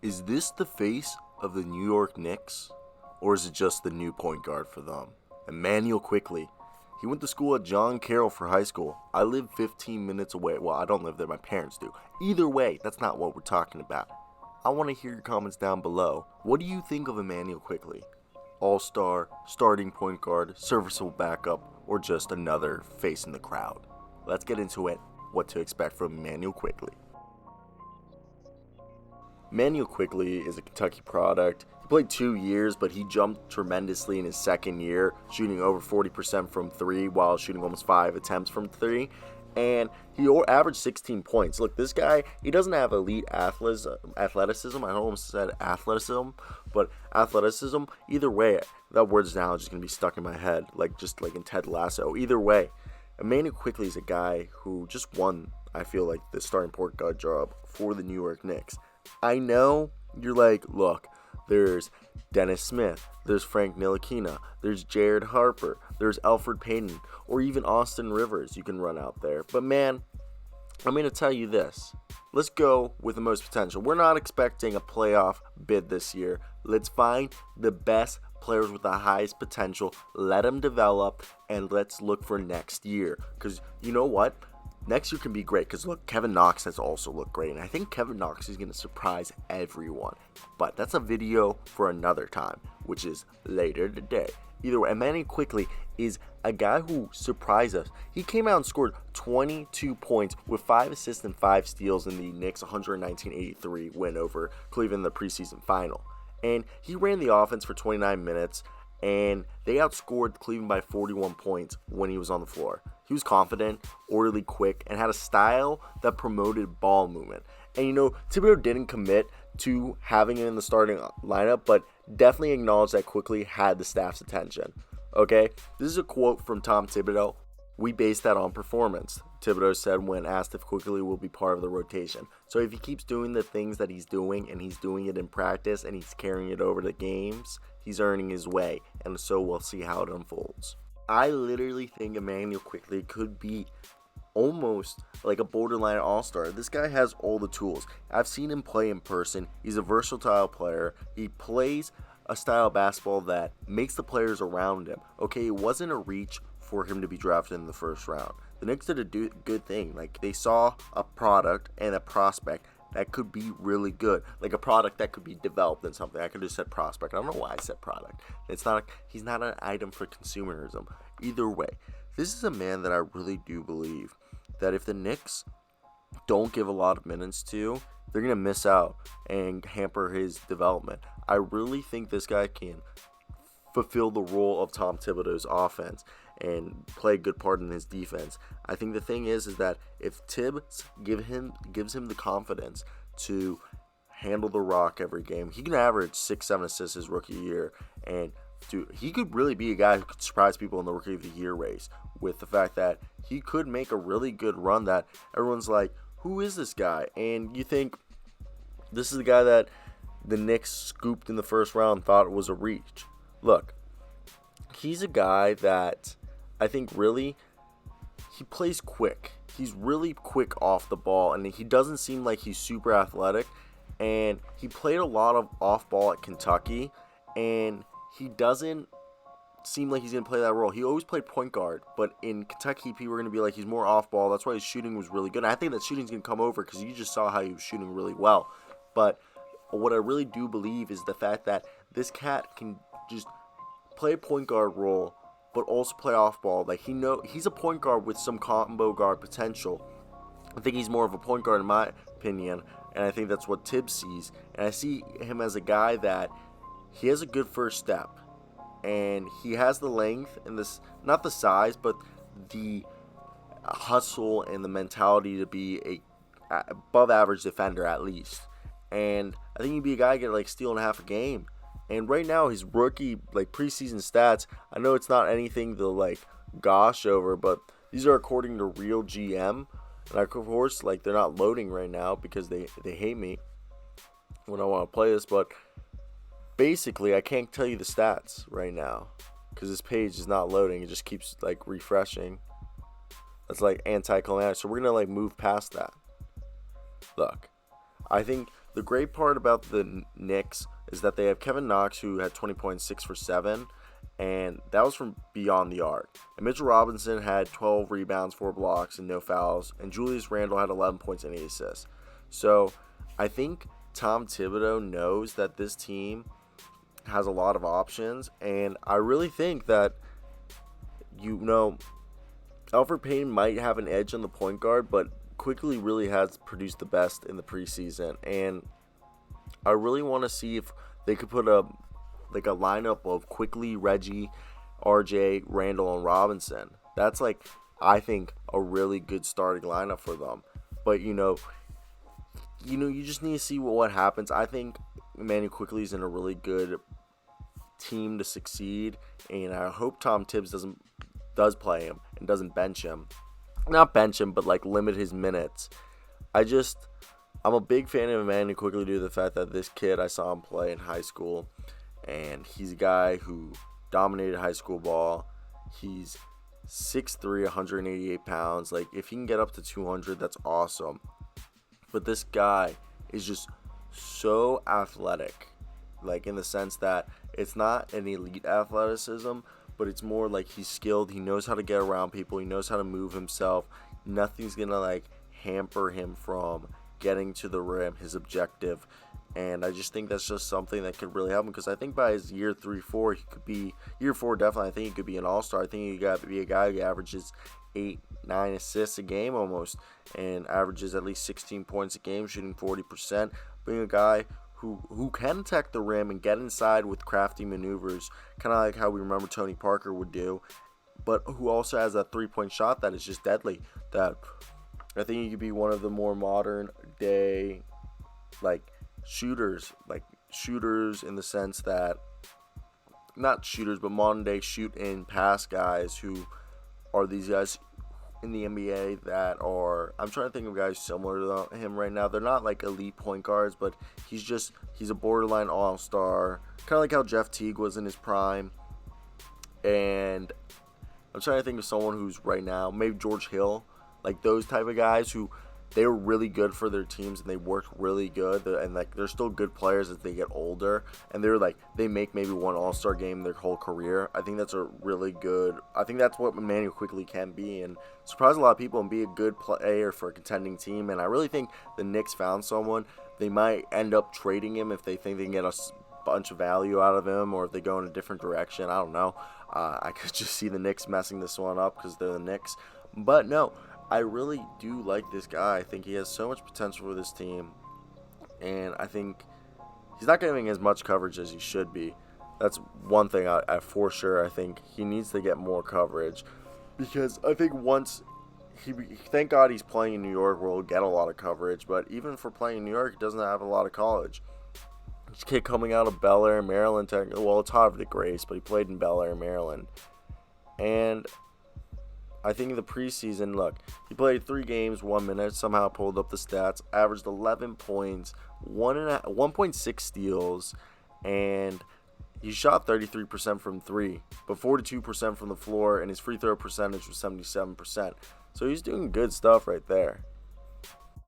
Is this the face of the New York Knicks? Or is it just the new point guard for them? Immanuel Quickley. He went to school at John Carroll for high school. I live 15 minutes away. Well, I don't live there, my parents do. Either way, that's not what we're talking about. I want to hear your comments down below. What do you think of Immanuel Quickley? All-star, starting point guard, serviceable backup, or just another face in the crowd? Let's get into it. What to expect from Immanuel Quickley. Immanuel Quickley is a Kentucky product. He played 2 years, but he jumped tremendously in his second year, shooting over 40% from 3 while shooting almost 5 attempts from 3. And he averaged 16 points. Look, this guy, he doesn't have elite athleticism. I almost said athleticism, but athleticism. Either way, that word's now just going to be stuck in my head, just like in Ted Lasso. Either way, Immanuel Quickley is a guy who just won, I feel like, the starting point guard job for the New York Knicks. I know you're like, look, there's Dennis Smith, there's Frank Ntilikina, there's Jared Harper, there's Elfrid Payton, or even Austin Rivers you can run out there. But man, I'm going to tell you this. Let's go with the most potential. We're not expecting a playoff bid this year. Let's find the best players with the highest potential, let them develop, and let's look for next year. Because you know what? Next year can be great because, look, Kevin Knox has also looked great. And I think Kevin Knox is going to surprise everyone. But that's a video for another time, which is later today. Either way, Immanuel Quickley is a guy who surprised us. He came out and scored 22 points with 5 assists and 5 steals in the Knicks' 119-83 win over Cleveland in the preseason final. And he ran the offense for 29 minutes, and they outscored Cleveland by 41 points when he was on the floor. He was confident, orderly, quick, and had a style that promoted ball movement. And you know, Thibodeau didn't commit to having him in the starting lineup, but definitely acknowledged that Quickley had the staff's attention. Okay, this is a quote from Tom Thibodeau. We base that on performance, Thibodeau said when asked if Quickley will be part of the rotation. So if he keeps doing the things that he's doing, and he's doing it in practice, and he's carrying it over to games, he's earning his way, and so we'll see how it unfolds. I literally think Immanuel Quickley could be almost like a borderline all-star. This guy has all the tools. I've seen him play in person. He's a versatile player. He plays a style of basketball that makes the players around him. Okay, it wasn't a reach for him to be drafted in the first round. The Knicks did a good thing. Like, they saw a product and a prospect that could be really good, like a product that could be developed in something. I could have said prospect. I don't know why I said product. He's not an item for consumerism. Either way, this is a man that I really do believe that if the Knicks don't give a lot of minutes to, they're going to miss out and hamper his development. I really think this guy can fulfill the role of Tom Thibodeau's offense and play a good part in his defense. I think the thing is that if Tibbs gives him the confidence to handle the rock every game, he can average 6-7 assists his rookie year, and he could really be a guy who could surprise people in the rookie of the year race with the fact that he could make a really good run that everyone's like, who is this guy? And you think this is the guy that the Knicks scooped in the first round and thought it was a reach. Look, he's a guy that I think really, he plays quick. He's really quick off the ball, and he doesn't seem like he's super athletic. And he played a lot of off ball at Kentucky, and he doesn't seem like he's going to play that role. He always played point guard, but in Kentucky, people were going to be like, he's more off ball. That's why his shooting was really good. And I think that shooting's going to come over because you just saw how he was shooting really well. But what I really do believe is the fact that this cat can just play a point guard role, but also play off ball. Like, he's a point guard with some combo guard potential. I think he's more of a point guard in my opinion, and I think that's what Tibbs sees. And I see him as a guy that he has a good first step, and he has the length and this, not the size, but the hustle and the mentality to be a above average defender at least. And I think he'd be a guy who could like steal and a half a game. And right now, his rookie, preseason stats, I know it's not anything to, gosh over, but these are according to Real GM. And, of course, they're not loading right now because they hate me when I want to play this. But basically, I can't tell you the stats right now because this page is not loading. It just keeps, refreshing. That's, anticlimactic. So we're going to, move past that. Look, I think The great part about the Knicks is that they have Kevin Knox, who had 20 points, 6 for 7, and that was from beyond the arc. And Mitchell Robinson had 12 rebounds, 4 blocks, and no fouls. And Julius Randle had 11 points and 8 assists. So I think Tom Thibodeau knows that this team has a lot of options, and I really think that, Elfrid Payton might have an edge on the point guard, but Quickley really has produced the best in the preseason, and I really want to see if they could put a lineup of Quickley, Reggie, RJ, Randall, and Robinson. That's I think a really good starting lineup for them. But you just need to see what happens. I think Immanuel Quickley is in a really good team to succeed, and I hope Tom Tibbs does play him and doesn't bench him. Not bench him, but limit his minutes. I'm a big fan of Immanuel Quickley due to the fact that this kid, I saw him play in high school, and he's a guy who dominated high school ball. He's 6'3", 188 pounds. If he can get up to 200, that's awesome. But this guy is just so athletic, in the sense that it's not an elite athleticism, but it's more he's skilled. He knows how to get around people. He knows how to move himself. Nothing's going to hamper him from getting to the rim, his objective. And I just think that's just something that could really help him, because I think by his year 3-4, he could be, year 4 definitely, I think he could be an all-star. I think he got to be a guy who averages 8-9 assists a game almost, and averages at least 16 points a game, shooting 40%. Being a guy who can attack the rim and get inside with crafty maneuvers, kind of like how we remember Tony Parker would do, but who also has that three-point shot that is just deadly. That I think he could be one of the more modern day shooters, shooters in the sense that, not shooters, but modern day shoot and pass guys who are these guys in the NBA that are, I'm trying to think of guys similar to him right now. They're not elite point guards, but he's a borderline all-star, kind of like how Jeff Teague was in his prime. And I'm trying to think of someone who's right now, maybe George Hill, those type of guys who they were really good for their teams and they worked really good, and they're still good players as they get older, and they make maybe one all-star game their whole career. I think that's a really good, I think that's what Immanuel Quickley can be, and surprise a lot of people and be a good player for a contending team. And I really think the Knicks found someone. They might end up trading him if they think they can get a bunch of value out of him, or if they go in a different direction. I don't know. I could just see the Knicks messing this one up because they're the Knicks. But no, I really do like this guy. I think he has so much potential for this team, and I think he's not getting as much coverage as he should be. That's one thing I for sure. I think he needs to get more coverage, because I think once thank God he's playing in New York, where he'll get a lot of coverage. But even for playing in New York, he doesn't have a lot of college. This kid coming out of Bel Air, Maryland. Well, it's Havre de Grace, but he played in Bel Air, Maryland, and I think in the preseason, look, he played 3 games, 1 minute, somehow pulled up the stats, averaged 11 points, 1.6 steals, and he shot 33% from 3, but 42% from the floor, and his free throw percentage was 77%. So he's doing good stuff right there.